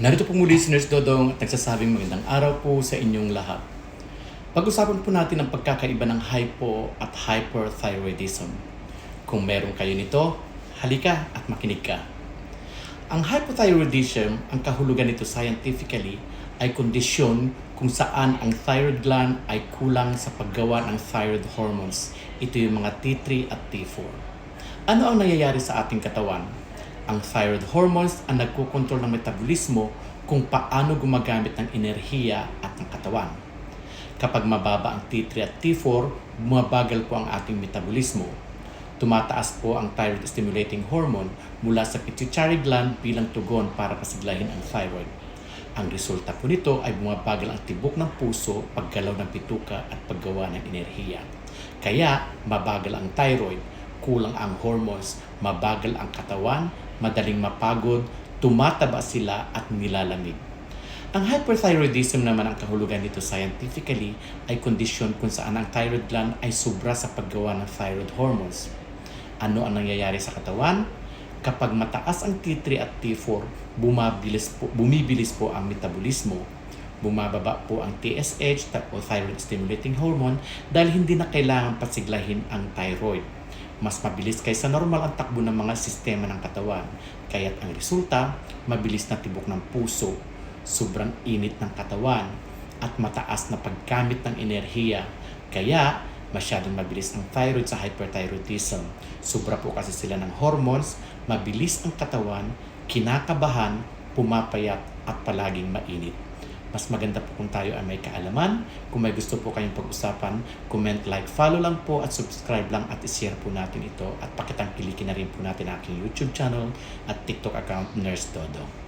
Narito po muli si Nurse Dodong at nagsasabing magandang araw po sa inyong lahat. Pag-usapan po natin ang pagkakaiba ng hypo at hyperthyroidism. Kung meron kayo nito, halika at makinig ka. Ang hypothyroidism, ang kahulugan nito scientifically, ay kondisyon kung saan ang thyroid gland ay kulang sa paggawa ng thyroid hormones. Ito yung mga T3 at T4. Ano ang nangyayari sa ating katawan? Ang thyroid hormones ang nagkukontrol ng metabolismo kung paano gumagamit ng enerhiya at ng katawan. Kapag mababa ang T3 at T4, bumabagal po ang ating metabolismo. Tumataas po ang thyroid stimulating hormone mula sa pituitary gland bilang tugon para pasiglahin ang thyroid. Ang resulta po nito ay bumabagal ang tibok ng puso, paggalaw ng bituka at paggawa ng enerhiya. Kaya mabagal ang thyroid, kulang ang hormones, mabagal ang katawan, madaling mapagod, tumataba sila at nilalamig. Ang hyperthyroidism naman ang kahulugan nito scientifically ay kondisyon kung saan ang thyroid gland ay sobra sa paggawa ng thyroid hormones. Ano ang nangyayari sa katawan? Kapag mataas ang T3 at T4, bumibilis po ang metabolismo. Bumababa po ang TSH o thyroid stimulating hormone dahil hindi na kailangan pasiglahin ang thyroid. Mas mabilis kaysa normal ang takbo ng mga sistema ng katawan. Kaya't ang resulta, mabilis na tibok ng puso, sobrang init ng katawan, at mataas na paggamit ng enerhiya. Kaya, masyadong mabilis ang thyroid sa hyperthyroidism. Sobra po kasi sila ng hormones, mabilis ang katawan, kinakabahan, pumapayat, at palaging mainit. Mas maganda po kung tayo ay may kaalaman. Kung may gusto po kayong pag-usapan, comment, like, follow lang po at subscribe lang at ishare po natin ito at pakitangkilikin na rin po natin aking YouTube channel at TikTok account Nurse Dodo.